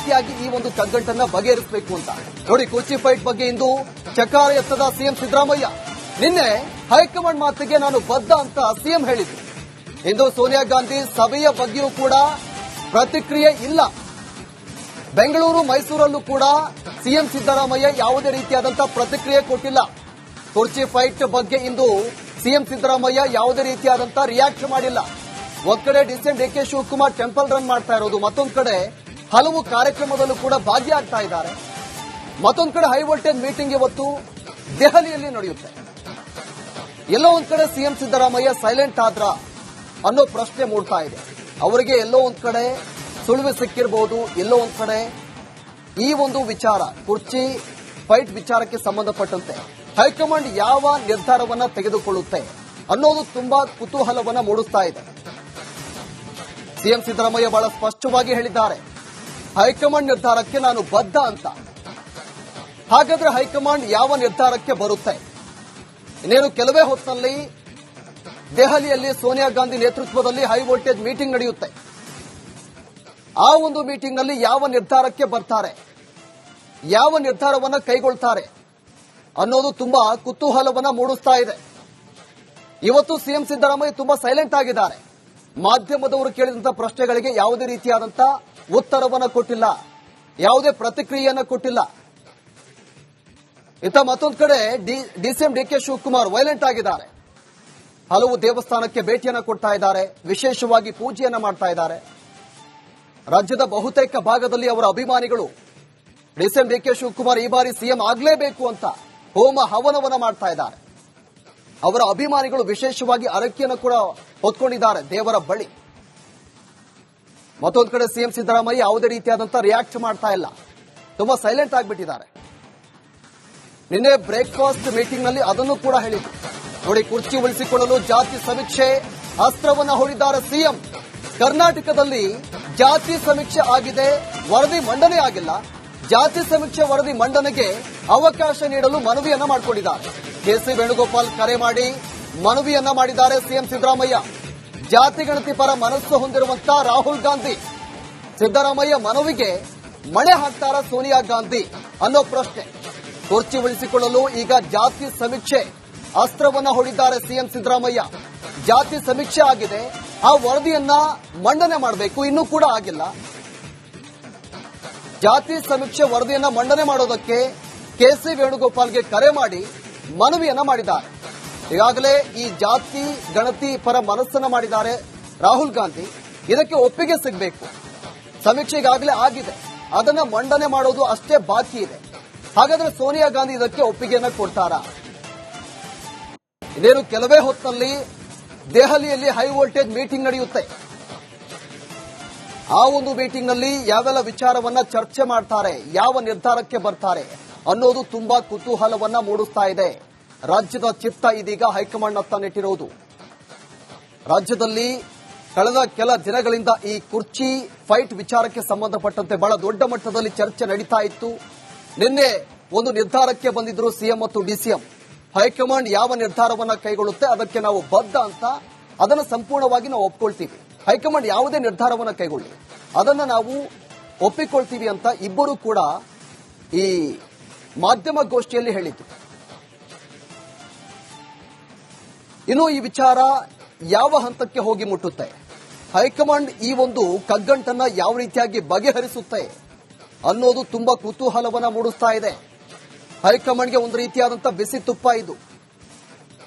ರೀತಿಯಾಗಿ ಈ ಒಂದು ಕಗ್ಗಂಟನ್ನ ಬಗೆಹರಿಸಬೇಕು ಅಂತ ನೋಡಿ. ಕುರ್ಚಿ ಫೈಟ್ ಬಗ್ಗೆ ಇಂದು ಚಕಾರ ಎತ್ತದ ಸಿಎಂ ಸಿದ್ದರಾಮಯ್ಯ. ನಿನ್ನೆ ಹೈಕಮಾಂಡ್ ಮಾತಿಗೆ ನಾನು ಬದ್ಧ ಅಂತ ಸಿಎಂ ಹೇಳಿದ್ರು. ಇಂದು ಸೋನಿಯಾ ಗಾಂಧಿ ಸಭೆಯ ಬಗ್ಗೆಯೂ ಕೂಡ ಪ್ರತಿಕ್ರಿಯೆ ಇಲ್ಲ. ಬೆಂಗಳೂರು ಮೈಸೂರಲ್ಲೂ ಕೂಡ ಸಿಎಂ ಸಿದ್ದರಾಮಯ್ಯ ಯಾವುದೇ ರೀತಿಯಾದಂತಹ ಪ್ರತಿಕ್ರಿಯೆ ಕೊಟ್ಟಿಲ್ಲ. ಕುರ್ಚಿ ಫೈಟ್ ಬಗ್ಗೆ ಇಂದು ಸಿಎಂ ಸಿದ್ದರಾಮಯ್ಯ ಯಾವುದೇ ರೀತಿಯಾದಂತಹ ರಿಯಾಕ್ಷನ್ ಮಾಡಿಲ್ಲ. ಒಂದ್ ಕಡೆ ಡಿಕೆ ಶಿವಕುಮಾರ್ ಟೆಂಪಲ್ ರನ್ ಮಾಡ್ತಾ ಇರೋದು, ಮತ್ತೊಂದು ಕಡೆ ಹಲವು ಕಾರ್ಯಕ್ರಮದಲ್ಲೂ ಕೂಡ ಭಾಗಿಯಾಗ್ತಾ ಇದ್ದಾರೆ. ಮತ್ತೊಂದು ಕಡೆ ಹೈ ವೋಲ್ಟೇಜ್ ಮೀಟಿಂಗ್ ಇವತ್ತು ದೆಹಲಿಯಲ್ಲಿ ನಡೆಯುತ್ತೆ. ಎಲ್ಲೋ ಒಂದ್ ಕಡೆ ಸಿಎಂ ಸಿದ್ದರಾಮಯ್ಯ ಸೈಲೆಂಟ್ ಆದ್ರ ಅನ್ನೋ ಪ್ರಶ್ನೆ ಮೂಡ್ತಾ ಇದೆ. ಅವರಿಗೆ ಎಲ್ಲೋ ಒಂದ್ ಕಡೆ ಸುಳಿವು ಸಿಕ್ಕಿರಬಹುದು, ಎಲ್ಲೋ ಒಂದ್ ಕಡೆ ಈ ಒಂದು ವಿಚಾರ ಕುರ್ಚಿ ಫೈಟ್ ವಿಚಾರಕ್ಕೆ ಸಂಬಂಧಪಟ್ಟಂತೆ ಹೈಕಮಾಂಡ್ ಯಾವ ನಿರ್ಧಾರವನ್ನ ತೆಗೆದುಕೊಳ್ಳುತ್ತೆ ಅನ್ನೋದು ತುಂಬಾ ಕುತೂಹಲವನ್ನ ಮೂಡಿಸ್ತಾ ಇದೆ. ಸಿಎಂ ಸಿದ್ದರಾಮಯ್ಯ ಬಹಳ ಸ್ಪಷ್ಟವಾಗಿ ಹೇಳಿದ್ದಾರೆ, ಹೈಕಮಾಂಡ್ ನಿರ್ಧಾರಕ್ಕೆ ನಾನು ಬದ್ಧ ಅಂತ. ಹಾಗಾದ್ರೆ ಹೈಕಮಾಂಡ್ ಯಾವ ನಿರ್ಧಾರಕ್ಕೆ ಬರುತ್ತೆ? ಇನ್ನೇನು ಕೆಲವೇ ಹೊತ್ತಿನಲ್ಲಿ ದೆಹಲಿಯಲ್ಲಿ ಸೋನಿಯಾ ಗಾಂಧಿ ನೇತೃತ್ವದಲ್ಲಿ ಹೈ ವೋಲ್ಟೇಜ್ ಮೀಟಿಂಗ್ ನಡೆಯುತ್ತೆ. ಆ ಒಂದು ಮೀಟಿಂಗ್ ನಲ್ಲಿ ಯಾವ ನಿರ್ಧಾರಕ್ಕೆ ಬರ್ತಾರೆ, ಯಾವ ನಿರ್ಧಾರವನ್ನ ಕೈಗೊಳ್ತಾರೆ ಅನ್ನೋದು ತುಂಬಾ ಕುತೂಹಲವನ್ನ ಮೂಡಿಸ್ತಾ ಇದೆ. ಇವತ್ತು ಸಿಎಂ ಸಿದ್ದರಾಮಯ್ಯ ತುಂಬಾ ಸೈಲೆಂಟ್ ಆಗಿದ್ದಾರೆ. ಮಾಧ್ಯಮದವರು ಕೇಳಿದಂತಹ ಪ್ರಶ್ನೆಗಳಿಗೆ ಯಾವುದೇ ರೀತಿಯಾದಂತಹ ಉತ್ತರವನ್ನ ಕೊಟ್ಟಿಲ್ಲ, ಯಾವುದೇ ಪ್ರತಿಕ್ರಿಯೆಯನ್ನ ಕೊಟ್ಟಿಲ್ಲ. ಇತ್ತ ಮತ್ತೊಂದು ಕಡೆ ಡಿಸಿಎಂ ಡಿಕೆ ಶಿವಕುಮಾರ್ ವೈಲೆಂಟ್ ಆಗಿದ್ದಾರೆ. ಹಲವು ದೇವಸ್ಥಾನಕ್ಕೆ ಭೇಟಿಯನ್ನ ಕೊಡ್ತಾ ಇದ್ದಾರೆ, ವಿಶೇಷವಾಗಿ ಪೂಜೆಯನ್ನ ಮಾಡ್ತಾ ಇದ್ದಾರೆ. ರಾಜ್ಯದ ಬಹುತೇಕ ಭಾಗದಲ್ಲಿ ಅವರ ಅಭಿಮಾನಿಗಳು ಡಿಸಿಎಂ ಡಿಕೆ ಶಿವಕುಮಾರ್ ಈ ಬಾರಿ ಸಿಎಂ ಆಗಲೇಬೇಕು ಅಂತ ಹೋಮ ಹವನವನ್ನ ಮಾಡ್ತಾ ಇದ್ದಾರೆ. ಅವರ ಅಭಿಮಾನಿಗಳು ವಿಶೇಷವಾಗಿ ಅರಕೆಯನ್ನು ಕೂಡ ಹೊತ್ಕೊಂಡಿದ್ದಾರೆ ದೇವರ ಬಳಿ. ಮತ್ತೊಂದು ಕಡೆ ಸಿಎಂ ಸಿದ್ದರಾಮಯ್ಯ ಯಾವುದೇ ರೀತಿಯಾದಂತಹ ರಿಯಾಕ್ಟ್ ಮಾಡ್ತಾ ಇಲ್ಲ, ತುಂಬಾ ಸೈಲೆಂಟ್ ಆಗಿಬಿಟ್ಟಿದ್ದಾರೆ. ನಿನ್ನೆ ಬ್ರೇಕ್ಫಾಸ್ಟ್ ಮೀಟಿಂಗ್ ನಲ್ಲಿ ಅದನ್ನು ಕೂಡ ಹೇಳಿದ್ರು. ನೋಡಿ, ಕುರ್ಚಿ ಉಳಿಸಿಕೊಳ್ಳಲು ಜಾತಿ ಸಮೀಕ್ಷೆ ಅಸ್ತ್ರವನ್ನ ಹೊಡಿದ್ದಾರೆ ಸಿಎಂ. ಕರ್ನಾಟಕದಲ್ಲಿ ಜಾತಿ ಸಮೀಕ್ಷೆ ಆಗಿದೆ, ವರದಿ ಮಂಡನೆ ಆಗಿಲ್ಲ. ಜಾತಿ ಸಮೀಕ್ಷೆ ವರದಿ ಮಂಡನೆಗೆ ಅವಕಾಶ ನೀಡಲು ಮನವಿಯನ್ನ ಮಾಡಿಕೊಂಡಿದ್ದಾರೆ. ಕೆಸಿ ವೇಣುಗೋಪಾಲ್ ಕರೆ ಮಾಡಿ ಮನವಿಯನ್ನ ಮಾಡಿದ್ದಾರೆ ಸಿಎಂ ಸಿದ್ದರಾಮಯ್ಯ. ಜಾತಿ ಗಣತಿ ಪರ ಮನಸ್ಸು ಹೊಂದಿರುವಂತಹ ರಾಹುಲ್ ಗಾಂಧಿ ಸಿದ್ದರಾಮಯ್ಯ ಮನವಿಗೆ ಮಣೆ ಹಾಕ್ತಾರ ಸೋನಿಯಾ ಗಾಂಧಿ ಅನ್ನೋ ಪ್ರಶ್ನೆ. ಕುರ್ಚಿ ಉಳಿಸಿಕೊಳ್ಳಲು ಈಗ ಜಾತಿ ಸಮೀಕ್ಷೆ ಅಸ್ತ್ರವನ್ನ ಹೊಡಿದ್ದಾರೆ ಸಿಎಂ ಸಿದ್ದರಾಮಯ್ಯ. ಜಾತಿ ಸಮೀಕ್ಷೆ ಆಗಿದೆ, ಆ ವರದಿಯನ್ನ ಮಂಡನೆ ಮಾಡಬೇಕು, ಇನ್ನೂ ಕೂಡ ಆಗಿಲ್ಲ. ಜಾತಿ ಸಮೀಕ್ಷೆ ವರದಿಯನ್ನ ಮಂಡನೆ ಮಾಡೋದಕ್ಕೆ ಕೆಸಿ ವೇಣುಗೋಪಾಲ್ಗೆ ಕರೆ ಮಾಡಿ ಮನವಿಯನ್ನ ಮಾಡಿದ್ದಾರೆ. ಈಗಾಗಲೇ ಈ ಜಾತಿ ಗಣತಿ ಪರ ಮನಸ್ಸನ್ನ ಮಾಡಿದ್ದಾರೆ ರಾಹುಲ್ ಗಾಂಧಿ. ಇದಕ್ಕೆ ಒಪ್ಪಿಗೆ ಸಿಗಬೇಕು. ಸಮೀಕ್ಷೆ ಈಗಾಗಲೇ ಆಗಿದೆ, ಅದನ್ನ ಮಂಡನೆ ಮಾಡೋದು ಅಷ್ಟೇ ಬಾಕಿ ಇದೆ. ಹಾಗಾದ್ರೆ ಸೋನಿಯಾ ಗಾಂಧಿ ಇದಕ್ಕೆ ಒಪ್ಪಿಗೆಯನ್ನ ಕೊಡ್ತಾರಾ? ಇನ್ನೇನು ಕೆಲವೇ ಹೊತ್ತಿನಲ್ಲಿ ದೆಹಲಿಯಲ್ಲಿ ಹೈ ವೋಲ್ಟೇಜ್ ಮೀಟಿಂಗ್ ನಡೆಯುತ್ತೆ. ಆ ಒಂದು ಮೀಟಿಂಗ್ ನಲ್ಲಿ ಯಾವೆಲ್ಲ ವಿಚಾರವನ್ನ ಚರ್ಚೆ ಮಾಡ್ತಾರೆ, ಯಾವ ನಿರ್ಧಾರಕ್ಕೆ ಬರ್ತಾರೆ ಅನ್ನೋದು ತುಂಬಾ ಕುತೂಹಲವನ್ನ ಮೂಡಿಸ್ತಾ ಇದೆ. ರಾಜ್ಯದ ಚಿತ್ತ ಇದೀಗ ಹೈಕಮಾಂಡ್ ಅತ್ತ ನೆಟ್ಟಿರುವುದು. ರಾಜ್ಯದಲ್ಲಿ ಕಳೆದ ಕೆಲ ದಿನಗಳಿಂದ ಈ ಕುರ್ಚಿ ಫೈಟ್ ವಿಚಾರಕ್ಕೆ ಸಂಬಂಧಪಟ್ಟಂತೆ ಬಹಳ ದೊಡ್ಡ ಮಟ್ಟದಲ್ಲಿ ಚರ್ಚೆ ನಡೀತಾ ಇತ್ತು. ನಿನ್ನೆ ಒಂದು ನಿರ್ಧಾರಕ್ಕೆ ಬಂದಿದ್ರು ಸಿಎಂ ಮತ್ತು ಡಿಸಿಎಂ. ಹೈಕಮಾಂಡ್ ಯಾವ ನಿರ್ಧಾರವನ್ನ ಕೈಗೊಳ್ಳುತ್ತೆ ಅದಕ್ಕೆ ನಾವು ಬದ್ಧ ಅಂತ, ಅದನ್ನು ಸಂಪೂರ್ಣವಾಗಿ ನಾವು ಒಪ್ಕೊಳ್ತೀವಿ. ಹೈಕಮಾಂಡ್ ಯಾವುದೇ ನಿರ್ಧಾರವನ್ನ ಕೈಗೊಳ್ಳಿ ಅದನ್ನ ನಾವು ಒಪ್ಪಿಕೊಳ್ತೀವಿ ಅಂತ ಇಬ್ಬರು ಕೂಡ ಈ ಮಾಧ್ಯಮ ಗೋಷ್ಠಿಯಲ್ಲಿ ಹೇಳಿದ್ರು. ಇನ್ನು ಈ ವಿಚಾರ ಯಾವ ಹಂತಕ್ಕೆ ಹೋಗಿ ಮುಟ್ಟುತ್ತೆ, ಹೈಕಮಾಂಡ್ ಈ ಒಂದು ಕಗ್ಗಂಟನ್ನ ಯಾವ ರೀತಿಯಾಗಿ ಬಗೆಹರಿಸುತ್ತೆ ಅನ್ನೋದು ತುಂಬಾ ಕುತೂಹಲವನ್ನ ಮೂಡಿಸ್ತಾ ಇದೆ. ಹೈಕಮಾಂಡ್ಗೆ ಒಂದು ರೀತಿಯಾದಂತಹ ಬಿಸಿ ತುಪ್ಪ ಇದು.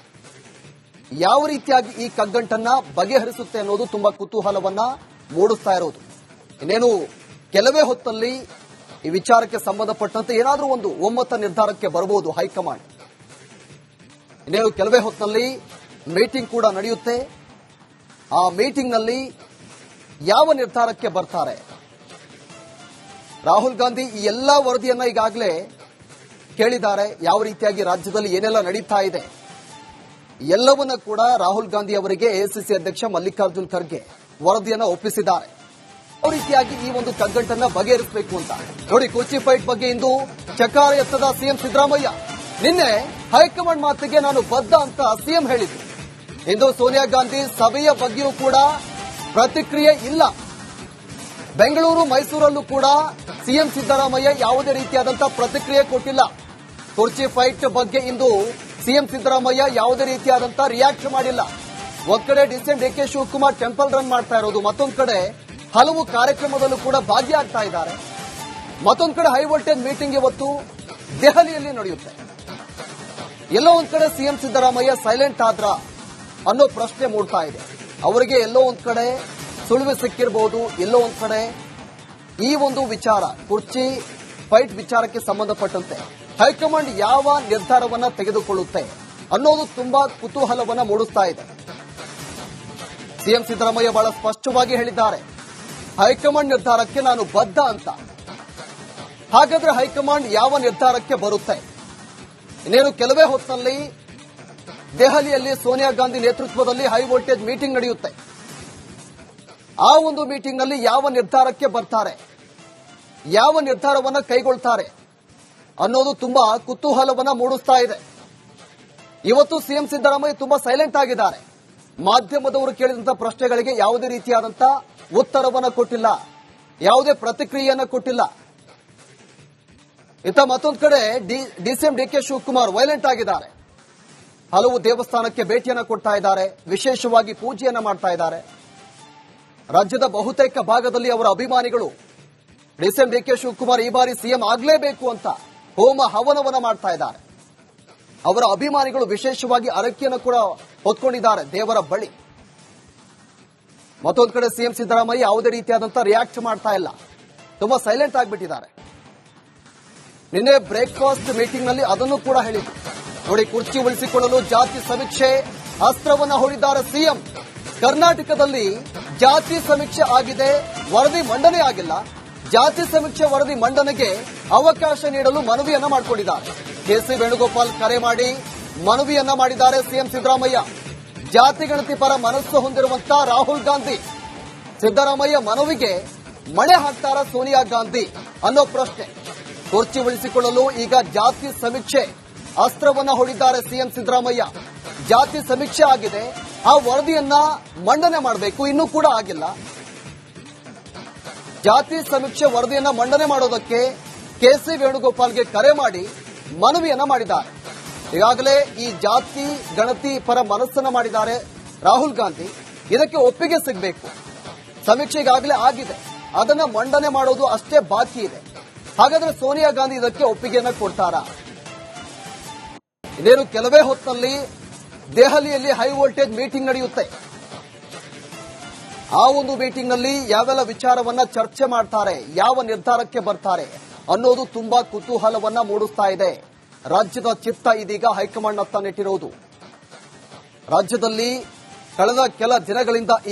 ಯಾವ ರೀತಿಯಾಗಿ ಈ ಕಗ್ಗಂಟನ್ನ ಬಗೆಹರಿಸುತ್ತೆ ಅನ್ನೋದು ತುಂಬಾ ಕುತೂಹಲವನ್ನ ಮೂಡಿಸ್ತಾ ಇರೋದು. ಇನ್ನೇನು ಕೆಲವೇ ಹೊತ್ತಲ್ಲಿ ಈ ವಿಚಾರಕ್ಕೆ ಸಂಬಂಧಪಟ್ಟಂತೆ ಏನಾದರೂ ಒಂದು ಒಮ್ಮತ ನಿರ್ಧಾರಕ್ಕೆ ಬರಬಹುದು ಹೈಕಮಾಂಡ್. ಇನ್ನೇನು ಕೆಲವೇ ಹೊತ್ತಿನಲ್ಲಿ ಮೀಟಿಂಗ್ ಕೂಡ ನಡೆಯುತ್ತೆ. ಆ ಮೀಟಿಂಗ್ ನಲ್ಲಿ ಯಾವ ನಿರ್ಧಾರಕ್ಕೆ ಬರ್ತಾರೆ? ರಾಹುಲ್ ಗಾಂಧಿ ಈ ಎಲ್ಲಾ ವರದಿಯನ್ನ ಈಗಾಗಲೇ ಕೇಳಿದ್ದಾರೆ. ಯಾವ ರೀತಿಯಾಗಿ ರಾಜ್ಯದಲ್ಲಿ ಏನೆಲ್ಲ ನಡೀತಾ ಇದೆ ಎಲ್ಲವನ್ನ ಕೂಡ ರಾಹುಲ್ ಗಾಂಧಿ ಅವರಿಗೆ ಎಐಸಿಸಿ ಅಧ್ಯಕ್ಷ ಮಲ್ಲಿಕಾರ್ಜುನ್ ಖರ್ಗೆ ವರದಿಯನ್ನ ಒಪ್ಪಿಸಿದ್ದಾರೆ. ಯಾವ ರೀತಿಯಾಗಿ ಈ ಒಂದು ಕಗ್ಗಂಟನ್ನ ಬಗೆಹರಿಸಬೇಕು ಅಂತ ನೋಡಿ. ಕುರ್ಚಿ ಫೈಟ್ ಬಗ್ಗೆ ಇಂದು ಚಕಾರ ಎತ್ತದ ಸಿಎಂ ಸಿದ್ದರಾಮಯ್ಯ. ನಿನ್ನೆ ಹೈಕಮಾಂಡ್ ಮಾತಿಗೆ ನಾನು ಬದ್ಧ ಅಂತ ಸಿಎಂ ಹೇಳಿದ್ರು. ಇಂದು ಸೋನಿಯಾ ಗಾಂಧಿ ಸಭೆಯ ಬಗ್ಗೆಯೂ ಕೂಡ ಪ್ರತಿಕ್ರಿಯೆ ಇಲ್ಲ. ಬೆಂಗಳೂರು ಮೈಸೂರಲ್ಲೂ ಕೂಡ ಸಿಎಂ ಸಿದ್ದರಾಮಯ್ಯ ಯಾವುದೇ ರೀತಿಯಾದಂತಹ ಪ್ರತಿಕ್ರಿಯೆ ಕೊಟ್ಟಿಲ್ಲ. ಕುರ್ಚಿ ಫೈಟ್ ಬಗ್ಗೆ ಇಂದು ಸಿಎಂ ಸಿದ್ದರಾಮಯ್ಯ ಯಾವುದೇ ರೀತಿಯಾದಂತಹ ರಿಯಾಕ್ಷನ್ ಮಾಡಿಲ್ಲ. ಒಂದ್ ಕಡೆ DCM DK Shivakumar temple run ಮಾಡ್ತಾ ಇರೋದು, ಮತ್ತೊಂದು ಕಡೆ ಹಲವು ಕಾರ್ಯಕ್ರಮದಲ್ಲೂ ಕೂಡ ಭಾಗಿಯಾಗ್ತಾ ಇದ್ದಾರೆ. ಮತ್ತೊಂದು ಕಡೆ ಹೈ ವೋಲ್ಟೇಜ್ ಮೀಟಿಂಗ್ ಇವತ್ತು ದೆಹಲಿಯಲ್ಲಿ ನಡೆಯುತ್ತೆ. ಎಲ್ಲೋ ಒಂದ್ ಕಡೆ ಸಿಎಂ ಸಿದ್ದರಾಮಯ್ಯ ಸೈಲೆಂಟ್ ಆದ್ರ ಅನ್ನೋ ಪ್ರಶ್ನೆ ಮೂಡ್ತಾ ಇದೆ. ಅವರಿಗೆ ಎಲ್ಲೋ ಒಂದ್ ಕಡೆ ಸುಳಿವು ಸಿಕ್ಕಿರಬಹುದು, ಎಲ್ಲೋ ಒಂದ್ ಕಡೆ ಈ ಒಂದು ವಿಚಾರ ಕುರ್ಚಿ ಫೈಟ್ ವಿಚಾರಕ್ಕೆ ಸಂಬಂಧಪಟ್ಟಂತೆ ಹೈಕಮಾಂಡ್ ಯಾವ ನಿರ್ಧಾರವನ್ನ ತೆಗೆದುಕೊಳ್ಳುತ್ತೆ ಅನ್ನೋದು ತುಂಬಾ ಕುತೂಹಲವನ್ನ ಮೂಡಿಸ್ತಾ ಇದೆ. ಸಿಎಂ ಸಿದ್ದರಾಮಯ್ಯ ಬಹಳ ಸ್ಪಷ್ಟವಾಗಿ ಹೇಳಿದ್ದಾರೆ, ಹೈಕಮಾಂಡ್ ನಿರ್ಧಾರಕ್ಕೆ ನಾನು ಬದ್ಧ ಅಂತ. ಹಾಗಾದ್ರೆ ಹೈಕಮಾಂಡ್ ಯಾವ ನಿರ್ಧಾರಕ್ಕೆ ಬರುತ್ತೆ? ಇನ್ನೇನು ಕೆಲವೇ ಹೊತ್ತಿನಲ್ಲಿ ದೆಹಲಿಯಲ್ಲಿ ಸೋನಿಯಾ ಗಾಂಧಿ ನೇತೃತ್ವದಲ್ಲಿ ಹೈ ವೋಲ್ಟೇಜ್ ಮೀಟಿಂಗ್ ನಡೆಯುತ್ತೆ. ಆ ಒಂದು ಮೀಟಿಂಗ್ ನಲ್ಲಿ ಯಾವ ನಿರ್ಧಾರಕ್ಕೆ ಬರ್ತಾರೆ, ಯಾವ ನಿರ್ಧಾರವನ್ನ ಕೈಗೊಳ್ತಾರೆ ಅನ್ನೋದು ತುಂಬಾ ಕುತೂಹಲವನ್ನ ಮೂಡಿಸ್ತಾ ಇದೆ. ಇವತ್ತು ಸಿಎಂ ಸಿದ್ದರಾಮಯ್ಯ ತುಂಬಾ ಸೈಲೆಂಟ್ ಆಗಿದ್ದಾರೆ. ಮಾಧ್ಯಮದವರು ಕೇಳಿದಂತಹ ಪ್ರಶ್ನೆಗಳಿಗೆ ಯಾವುದೇ ರೀತಿಯಾದಂತಹ ಉತ್ತರವನ್ನ ಕೊಟ್ಟಿಲ್ಲ, ಯಾವುದೇ ಪ್ರತಿಕ್ರಿಯೆಯನ್ನ ಕೊಟ್ಟಿಲ್ಲ. ಇತ್ತ ಮತ್ತೊಂದು ಕಡೆ ಡಿಸಿಎಂ ಡಿಕೆ ಶಿವಕುಮಾರ್ ವೈಲೆಂಟ್ ಆಗಿದ್ದಾರೆ. ಹಲವು ದೇವಸ್ಥಾನಕ್ಕೆ ಭೇಟಿಯನ್ನ ಕೊಡ್ತಾ ಇದ್ದಾರೆ, ವಿಶೇಷವಾಗಿ ಪೂಜೆಯನ್ನ ಮಾಡ್ತಾ ಇದ್ದಾರೆ. ರಾಜ್ಯದ ಬಹುತೇಕ ಭಾಗದಲ್ಲಿ ಅವರ ಅಭಿಮಾನಿಗಳು ಡಿಸಿಎಂ ಡಿಕೆ ಶಿವಕುಮಾರ್ ಈ ಬಾರಿ ಸಿಎಂ ಆಗಲೇಬೇಕು ಅಂತ ಹೋಮ ಹವನವನ್ನ ಮಾಡ್ತಾ ಇದ್ದಾರೆ. ಅವರ ಅಭಿಮಾನಿಗಳು ವಿಶೇಷವಾಗಿ ಅರಕೆಯನ್ನು ಕೂಡ ಹೊತ್ಕೊಂಡಿದ್ದಾರೆ ದೇವರ ಬಳಿ. ಮತ್ತೊಂದು ಕಡೆ ಸಿಎಂ ಸಿದ್ದರಾಮಯ್ಯ ಯಾವುದೇ ರೀತಿಯಾದಂತಹ ರಿಯಾಕ್ಟ್ ಮಾಡ್ತಾ ಇಲ್ಲ, ತುಂಬಾ ಸೈಲೆಂಟ್ ಆಗಿಬಿಟ್ಟಿದ್ದಾರೆ. ನಿನ್ನೆ ಬ್ರೇಕ್ಫಾಸ್ಟ್ ಮೀಟಿಂಗ್ ನಲ್ಲಿ ಅದನ್ನು ಕೂಡ ಹೇಳಿದ್ರು. ನೋಡಿ, ಕುರ್ಚಿ ಉಳಿಸಿಕೊಳ್ಳಲು ಜಾತಿ ಸಮೀಕ್ಷೆ ಅಸ್ತ್ರವನ್ನ ಹೊಡಿದ್ದಾರೆ ಸಿಎಂ. ಕರ್ನಾಟಕದಲ್ಲಿ ಜಾತಿ ಸಮೀಕ್ಷೆ ಆಗಿದೆ, ವರದಿ ಮಂಡನೆ ಆಗಿಲ್ಲ. ಜಾತಿ ಸಮೀಕ್ಷೆ ವರದಿ ಮಂಡನೆಗೆ ಅವಕಾಶ ನೀಡಲು ಮನವಿಯನ್ನ ಮಾಡಿಕೊಂಡಿದ್ದಾರೆ. ಕೆಸಿ ವೇಣುಗೋಪಾಲ್ ಕರೆ ಮಾಡಿ ಮನವಿಯನ್ನ ಮಾಡಿದ್ದಾರೆ ಸಿಎಂ ಸಿದ್ದರಾಮಯ್ಯ. ಜಾತಿ ಗಣತಿ ಪರ ಮನಸ್ಸು ಹೊಂದಿರುವಂತಹ ರಾಹುಲ್ ಗಾಂಧಿ ಸಿದ್ದರಾಮಯ್ಯ ಮನವಿಗೆ ಮಣೆ ಹಾಕ್ತಾರ ಸೋನಿಯಾ ಗಾಂಧಿ ಅನ್ನೋ ಪ್ರಶ್ನೆ. ಕುರ್ಚಿ ಉಳಿಸಿಕೊಳ್ಳಲು ಈಗ ಜಾತಿ ಸಮೀಕ್ಷೆ ಅಸ್ತ್ರವನ್ನ ಹೊಡಿದ್ದಾರೆ ಸಿಎಂ ಸಿದ್ದರಾಮಯ್ಯ. ಜಾತಿ ಸಮೀಕ್ಷೆ ಆಗಿದೆ, ಆ ವರದಿಯನ್ನ ಮಂಡನೆ ಮಾಡಬೇಕು, ಇನ್ನೂ ಕೂಡ ಆಗಿಲ್ಲ. ಜಾತಿ ಸಮೀಕ್ಷೆ ವರದಿಯನ್ನ ಮಂಡನೆ ಮಾಡೋದಕ್ಕೆ ಕೆಸಿ ವೇಣುಗೋಪಾಲ್ಗೆ ಕರೆ ಮಾಡಿ ಮನವಿಯನ್ನ ಮಾಡಿದ್ದಾರೆ. ಈಗಾಗಲೇ ಈ ಜಾತಿ ಗಣತಿ ಪರ ಮನಸ್ಸನ್ನ ಮಾಡಿದ್ದಾರೆ ರಾಹುಲ್ ಗಾಂಧಿ. ಇದಕ್ಕೆ ಒಪ್ಪಿಗೆ ಸಿಗಬೇಕು. ಸಮೀಕ್ಷೆ ಈಗಾಗಲೇ ಆಗಿದೆ, ಅದನ್ನ ಮಂಡನೆ ಮಾಡೋದು ಅಷ್ಟೇ ಬಾಕಿ ಇದೆ. ಹಾಗಾದ್ರೆ ಸೋನಿಯಾ ಗಾಂಧಿ ಇದಕ್ಕೆ ಒಪ್ಪಿಗೆಯನ್ನ ಕೊಡ್ತಾರಾ? ಇನ್ನೇನು ಕೆಲವೇ ಹೊತ್ತಿನಲ್ಲಿ ದೆಹಲಿಯಲ್ಲಿ ಹೈ ವೋಲ್ಟೇಜ್ ಮೀಟಿಂಗ್ ನಡೆಯುತ್ತೆ. ಆ ಒಂದು ಮೀಟಿಂಗ್ ನಲ್ಲಿ ಯಾವೆಲ್ಲ ವಿಚಾರವನ್ನ ಚರ್ಚೆ ಮಾಡ್ತಾರೆ, ಯಾವ ನಿರ್ಧಾರಕ್ಕೆ ಬರ್ತಾರೆ ಅನ್ನೋದು ತುಂಬಾ ಕುತೂಹಲವನ್ನ ಮೂಡಿಸ್ತಾ ಇದೆ. ರಾಜ್ಯದ ಚಿತ್ತ ಇದೀಗ ಹೈಕಮಾಂಡ್ ನತ್ತ ನೆಟ್ಟಿರುವುದು. ರಾಜ್ಯದಲ್ಲಿ ಕಳೆದ ಕೆಲ ದಿನಗಳಿಂದ